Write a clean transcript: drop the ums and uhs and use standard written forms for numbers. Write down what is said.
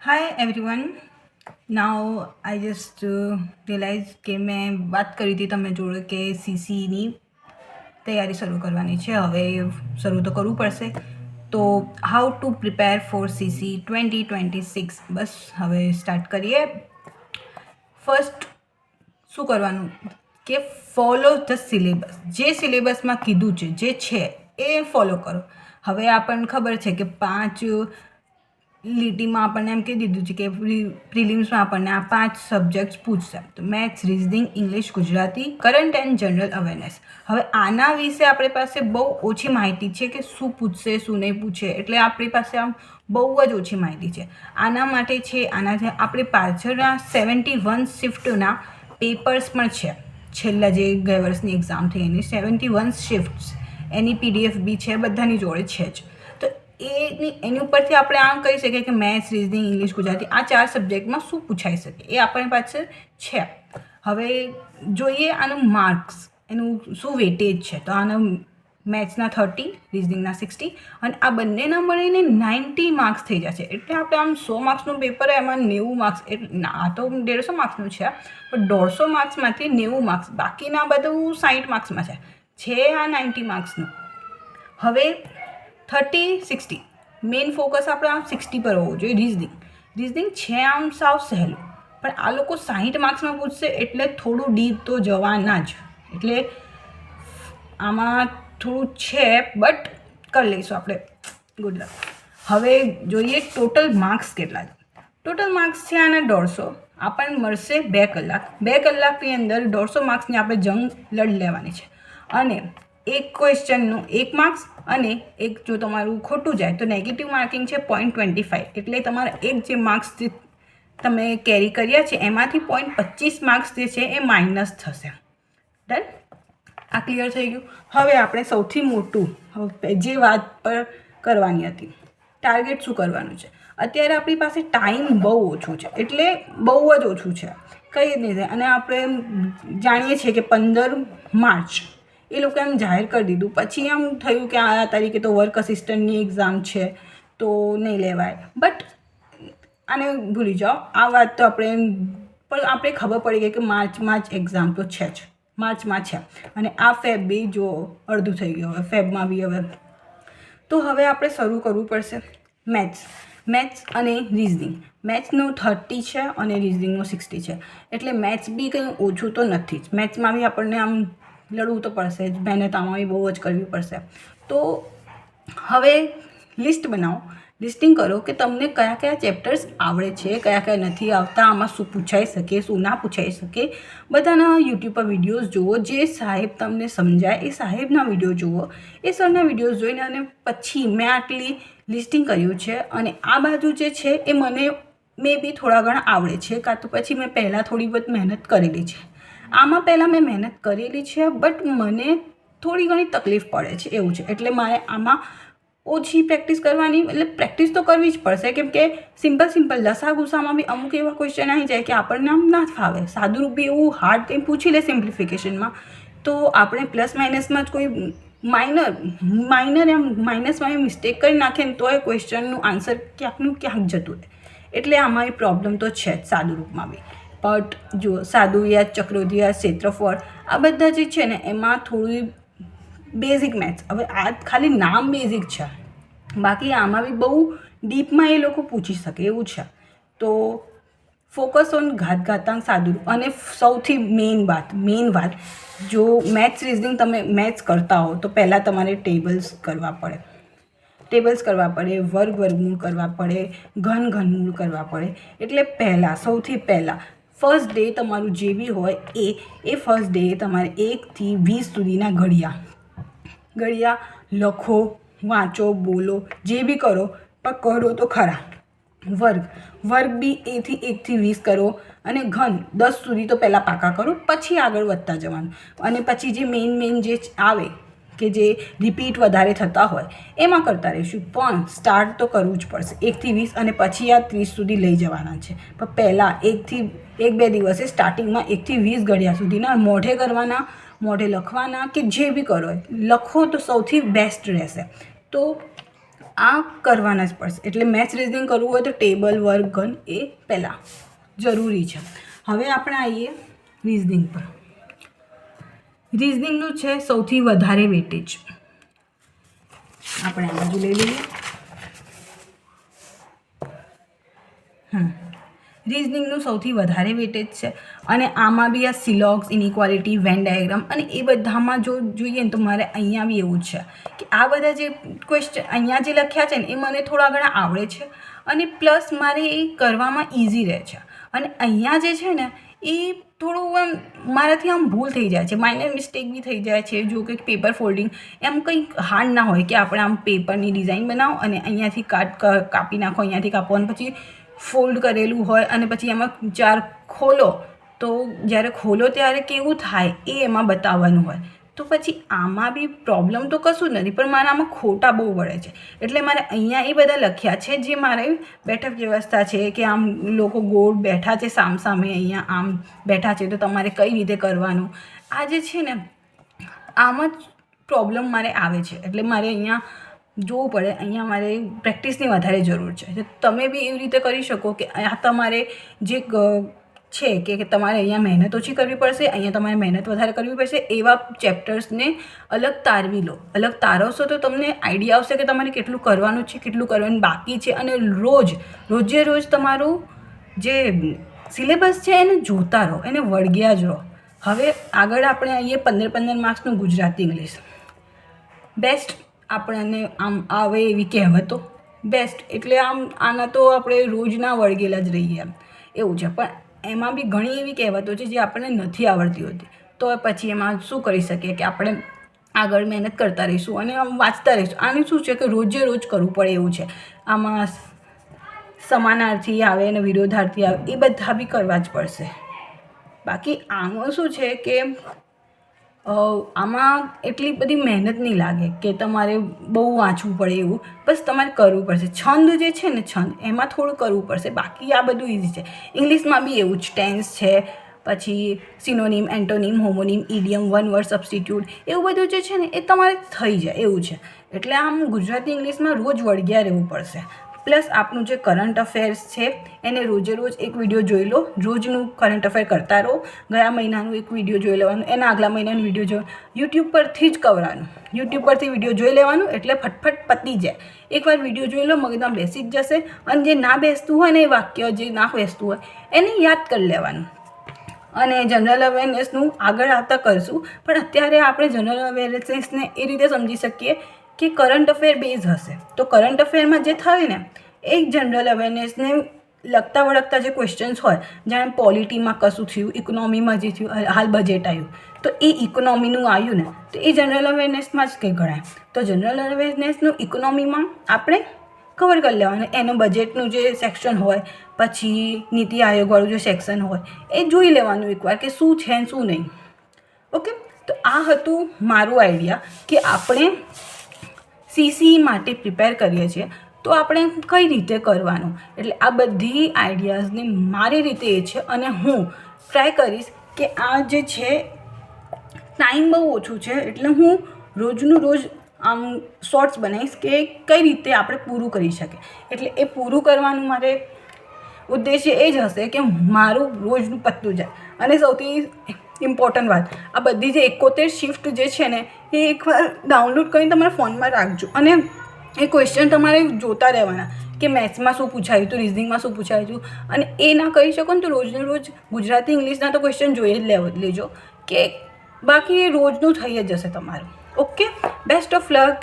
Hi everyone now I just realise કે મેં વાત કરી હતી તમે જોડે કે સીસીની તૈયારી શરૂ કરવાની છે. હવે શરૂ તો કરવું પડશે. તો how to prepare four CC 2026 બસ હવે સ્ટાર્ટ કરીએ. ફર્સ્ટ શું કરવાનું કે ફોલો ધ સિલેબસ. જે સિલેબસમાં કીધું છે એ ફોલો કરો. હવે આપણને ખબર છે કે 5 લીટીમાં આપણને એમ કહી દીધું છે કે પ્રિલિમ્સમાં આપણને આ 5 સબ્જેક્ટ્સ પૂછશે. તો maths, reasoning, English, Gujarati, current and general awareness. હવે આના વિશે આપણી પાસે બહુ ઓછી માહિતી છે કે શું પૂછશે શું નહીં પૂછે, એટલે આપણી પાસે આમ બહુ જ ઓછી માહિતી છે. આના માટે છે આપણી પાછળના 71 શિફ્ટના પેપર્સ પણ છે. છેલ્લા જે ગયા વર્ષની એક્ઝામ થઈ એની 71 શિફ્ટ્સ, એની PDF બી છે, બધાની જોડે છે જ. તો એની ઉપરથી આપણે આમ કહી શકીએ કે મેથ્સ, રિઝનિંગ, ઇંગ્લિશ, ગુજરાતી આ 4 સબ્જેક્ટમાં શું પૂછાઈ શકે એ આપણી પાસે છે. હવે જોઈએ આનું માર્ક્સ, એનું શું વેટેજ છે. તો આના મેથ્સના 30, રિઝનિંગના 60 અને આ બંનેના મળીને 90 માર્ક્સ થઈ જશે. એટલે આપણે આમ 100 માર્ક્સનું પેપર એમાં 90 માર્ક્સ, આ તો 150 માર્ક્સનું છે, પણ 150 માર્ક્સમાંથી 90 માર્ક્સ, બાકીના બધું 60 માર્ક્સમાં છે આ 90 માર્ક્સનું. હવે 30-60 મેઇન ફોકસ આપણે આમ 60 પર હોવો જોઈએ. રિઝનિંગ છે આમ સાવ સહેલું, પણ આ લોકો 60 માર્ક્સમાં પૂછશે એટલે થોડું ડીપ તો જવાના જ. એટલે આમાં થોડું છે, બટ કરી લઈશું આપણે. Good luck. હવે જોઈએ ટોટલ માર્ક્સ કેટલા છે. ટોટલ માર્ક્સ છે આના 150. આપણને મળશે 2 કલાક. 2 કલાકની અંદર 150 માર્ક્સની આપણે જંગ લડી લેવાની છે. અને એક ક્વેશ્ચનનું 1 માર્ક્સ અને એક જો તમારું ખોટું જાય તો નેગેટિવ માર્કિંગ છે 0.25. એટલે તમારા એક જે માર્ક્સ તમે કેરી કર્યા છે એમાંથી 0.25 માર્ક્સ જે છે એ માઇનસ થશે. ડન? આ ક્લિયર થઈ ગયું. હવે આપણે સૌથી મોટું જે વાત પર કરવાની હતી, ટાર્ગેટ શું કરવાનું છે. અત્યારે આપણી પાસે ટાઈમ બહુ ઓછું છે, એટલે બહુ જ ઓછું છે, કઈ જ નહીં. અને આપણે જાણીએ છીએ કે 15 માર્ચ એ લોકો એમ જાહેર કરી દીધું. પછી એમ થયું કે આ તારીખે તો વર્ક અસિસ્ટન્ટની એક્ઝામ છે તો નહીં લેવાય. બટ આને ભૂલી જાઓ, આ વાત તો આપણે ખબર પડી ગઈ કે માર્ચમાં જ એક્ઝામ તો છે જ, માર્ચમાં છે. અને આ ફેબ બી જો અડધું થઈ ગયું, હવે ફેબમાં બી હવે તો હવે આપણે શરૂ કરવું પડશે. મેથ્સ અને રિઝનિંગ. મેથ્સનું 30 છે અને રિઝનિંગનું 60 છે. એટલે મેથ્સ બી કંઈ ઓછું તો નથી જ. મેથ્સમાં બી આપણને આમ લડવું તો પડશે જ, મહેનત આમાં બી બહુ જ કરવી પડશે. તો હવે લિસ્ટ બનાવો, લિસ્ટિંગ કરો કે તમને કયા કયા ચેપ્ટર્સ આવડે છે, કયા કયા નથી આવતા, આમાં શું પૂછાઈ શકે શું ના પૂછાઈ શકે. બધાના યુટ્યુબ પર વિડીયોઝ જુઓ, જે સાહેબ તમને સમજાય એ સાહેબના વિડીયો જુઓ, એ સરના વિડીયોઝ જોઈને અને પછી મેં આટલી લિસ્ટિંગ કર્યું છે. અને આ બાજુ જે છે એ મને મે બી થોડા ઘણા આવડે છે, કાં તો પછી મેં પહેલાં થોડી બહુ મહેનત કરેલી છે. આમાં પહેલાં મેં મહેનત કરેલી છે, બટ મને થોડી ઘણી તકલીફ પડે છે એવું છે. એટલે મારે આમાં ઓછી પ્રેક્ટિસ કરવાની, એટલે પ્રેક્ટિસ તો કરવી જ પડશે, કેમ કે સિમ્પલ લસા ગુસામાં બી અમુક એવા ક્વેશ્ચન આવી જાય કે આપણને આમ ના ફાવે. સાદુરૂપ બી એવું હાર્ડ કંઈ પૂછી લે સિમ્પ્લિફિકેશનમાં તો આપણે પ્લસ માઇનસમાં જ કોઈ માઇનર એમ માઇનસમાં એ મિસ્ટેક કરી નાખે ને તો એ ક્વેશ્ચનનું આન્સર ક્યાંકનું ક્યાંક જતું રહે. એટલે આમાં પ્રોબ્લેમ તો છે જ સાદુરૂપમાં બી. બટ જો સાદુ યાદ, ચક્રવૃદ્ધિ યાદ, ક્ષેત્રફળ આ બધા જે છે ને એમાં થોડી બેઝિક મેથ્સ. હવે આ ખાલી નામ બેઝિક છે, બાકી આમાં બી બહુ ડીપમાં એ લોકો પૂછી શકે એવું છે. તો ફોકસ ઓન ઘાતાંક, સાદુરૂપ. અને સૌથી મેઇન વાત, જો મેથ્સ રિઝનિંગ તમે મેથ્સ કરતા હો તો પહેલાં તમારે ટેબલ્સ કરવા પડે, વર્ગમૂળ કરવા પડે, ઘનમૂળ કરવા પડે. એટલે સૌથી પહેલાં ફર્સ્ટ ડે તમારું જે બી હોય એ ફર્સ્ટ ડે તમારે 1 થી 20 સુધીના ઘડિયા લખો, વાંચો, બોલો, જે બી કરો, પણ કરો તો ખરા. વર્ગ બી 1 થી 20 કરો. અને ઘન 10 સુધી તો પહેલાં પાકા કરો, પછી આગળ વધતા જવાનું. અને પછી જે મેઇન જે આવે કે જે રિપીટ વધારે થતા હોય એમાં કરતા રહીશું, પણ સ્ટાર્ટ તો કરવું જ પડશે 1 થી 20. અને પછી આ 30 સુધી લઈ જવાના છે. પણ પહેલાં 1-2 દિવસે સ્ટાર્ટિંગમાં 1 થી 20 ઘડિયા સુધીના મોઢે કરવાના, મોઢે લખવાના, કે જે બી કરો લખો તો સૌથી બેસ્ટ રહેશે. તો આ કરવાના જ પડશે. એટલે મેથ્સ રિઝનિંગ કરવું હોય તો ટેબલ વર્ગ ઘન એ પહેલાં જરૂરી છે. હવે આપણે આવીએ રિઝનિંગ પર. રિઝનિંગનું છે સૌથી વધારે વેટેજ. આપણે આ બાજુ લઈ લઈએ. રિઝનિંગનું સૌથી વધારે વેટેજ છે અને આમાં બી આ સિલોક્સ, ઇનઇક્વાલિટી, વેન ડાયાગ્રામ અને એ બધામાં જો જોઈએ ને તો મારે અહીંયા બી એવું જ છે કે આ બધા જે ક્વેશ્ચન અહીંયા જે લખ્યા છે ને એ મને થોડા ઘણા આવડે છે અને પ્લસ મારે એ કરવામાં ઇઝી રહે છે. અને અહીંયા જે છે ને એ થોડું આમ મારાથી આમ ભૂલ થઈ જાય છે, માઇનર મિસ્ટેક બી થઈ જાય છે. જો કે પેપર ફોલ્ડિંગ એમ કંઈક હાર્ડ ના હોય કે આપણે આમ પેપરની ડિઝાઇન બનાવો અને અહીંયાથી કાપી નાખો, અહીંયાથી કાપો અને પછી ફોલ્ડ કરેલું હોય અને પછી એમાં 4 ખોલો તો જ્યારે ખોલો ત્યારે કેવું થાય એ એમાં બતાવવાનું હોય. તો પછી આમાં બી પ્રોબ્લેમ તો કશું જ નથી, પણ મારે આમાં ખોટા બહુ પડે છે. એટલે મારે અહીંયા એ બધા લખ્યા છે જે મારે બેઠક વ્યવસ્થા છે કે આમ લોકો ગોળ બેઠા છે સામસામે, અહીંયા આમ બેઠા છે તો તમારે કઈ રીતે કરવાનું, આ જે છે ને આમાં જ પ્રોબ્લેમ મારે આવે છે. એટલે મારે અહીંયા જોવું પડે, અહીંયા મારે પ્રેક્ટિસની વધારે જરૂર છે. તમે બી એવી રીતે કરી શકો કે આ તમારે જે છે કે તમારે અહીંયા મહેનત ઓછી કરવી પડશે, અહીંયા તમારે મહેનત વધારે કરવી પડશે. એવા ચેપ્ટર્સને અલગ તારવી લો. અલગ તારવશો તો તમને આઈડિયા આવશે કે તમારે કેટલું કરવાનું છે, કેટલું કરવાનું બાકી છે. અને રોજે રોજ તમારું જે સિલેબસ છે એને જોતા રહો, એને વળગ્યા જ રહો. હવે આગળ આપણે આવીએ 15 માર્ક્સનું ગુજરાતી ઇંગ્લિશ. બેસ્ટ આપણને આમ આવે એવી કહેવતો, બેસ્ટ એટલે આમ આના તો આપણે રોજના વળગેલા જ રહીએ એમ એવું છે. પણ એમાં બી ઘણી એવી કહેવતો છે જે આપણને નથી આવડતી હોતી. તો પછી એમાં શું કરી શકીએ કે આપણે આગળ મહેનત કરતા રહીશું અને આમ વાંચતા રહીશું. આને શું છે કે રોજે રોજ કરવું પડે એવું છે. આમાં સમાનાર્થી આવે અને વિરોધાર્થી આવે એ બધા બી કરવા જ પડશે. બાકી આમાં શું છે કે આમાં એટલી બધી મહેનત નહીં લાગે કે તમારે બહુ વાંચવું પડે એવું, બસ તમારે કરવું પડશે. છંદ જે છે ને છંદ એમાં થોડું કરવું પડશે, બાકી આ બધું ઇઝી છે. ઇંગ્લિશમાં બી એવું જ ટેન્સ છે, પછી synonym, antonym, homonym, idiom, one word substitute એવું બધું જે છે ને એ તમારે થઈ જાય એવું છે. એટલે આમ ગુજરાતી ઇંગ્લિશમાં રોજ વળગ્યા રહેવું પડશે. પ્લસ આપણું જે કરંટ અફેર્સ છે એને રોજે રોજ એક વિડીયો જોઈ લો. રોજનું કરંટ અફેર કરતા રહો. ગયા મહિનાનું એક વિડીયો જોઈ લેવાનું, એના આગલા મહિનાનું વિડીયો યુટ્યુબ પરથી જ કરવાનું. યુટ્યુબ પરથી વિડીયો જોઈ લેવાનું એટલે ફટફટ પતી જાય. એકવાર વિડીયો જોઈ લો, મગજમાં બેસી જ જશે. અને જે ના બેસતું હોય ને એ વાક્ય જે ના બેસતું હોય એને યાદ કરી લેવાનું. અને જનરલ અવેરનેસનું આગળ આવતા કરશું, પણ અત્યારે આપણે જનરલ અવેરનેસને એ રીતે સમજી શકીએ કે કરંટ અફેર બેઝ હશે. તો કરંટ અફેરમાં જે થાય ને એક જનરલ અવેરનેસને લગતા વળગતા જે ક્વેશ્ચન્સ હોય, જાણે પોલિટીમાં કશું થયું, ઇકોનોમીમાં જે થયું, હાલ બજેટ આવ્યું તો એ ઇકોનોમીનું આવ્યું ને તો એ જનરલ અવેરનેસમાં જ કંઈ ગણાય. તો જનરલ અવેરનેસનું ઇકોનોમીમાં આપણે કવર કરી લેવાનું. એનું બજેટનું જે સેક્શન હોય, પછી નીતિ આયોગવાળું જે સેક્શન હોય એ જોઈ લેવાનું એકવાર કે શું છે ને શું નહીં. ઓકે, તો આ હતું મારું આઈડિયા કે આપણે CCE માટે પ્રિપેર કરીએ છીએ તો આપણે કઈ રીતે કરવાનું. એટલે આ બધી આઈડિયાઝને મારી રીતે એ છે અને હું ટ્રાય કરીશ કે આ જે છે ટાઈમ બહુ ઓછું છે એટલે હું રોજનું રોજ આમ શોર્ટ્સ બનાવીશ કે કઈ રીતે આપણે પૂરું કરી શકીએ. એટલે એ પૂરું કરવાનું મારે ઉદ્દેશ્ય એ જ હશે કે મારું રોજનું પતતું જાય. અને સૌથી ઇમ્પોર્ટન્ટ વાત, આ બધી જે 71 શિફ્ટ જે છે ને એ એકવાર ડાઉનલોડ કરીને તમારા ફોનમાં રાખજો અને એ ક્વેશ્ચન તમારે જોતા રહેવાના કે મેથ્સમાં શું પૂછાયું હતું, રિઝનિંગમાં શું પૂછાયું હતું. અને એ ના કરી શકો ને તો રોજને રોજ ગુજરાતી ઇંગ્લિશના તો ક્વેશ્ચન જોઈ જ લેજો કે બાકી એ રોજનું થઈ જ જશે તમારું. Okay, best of luck.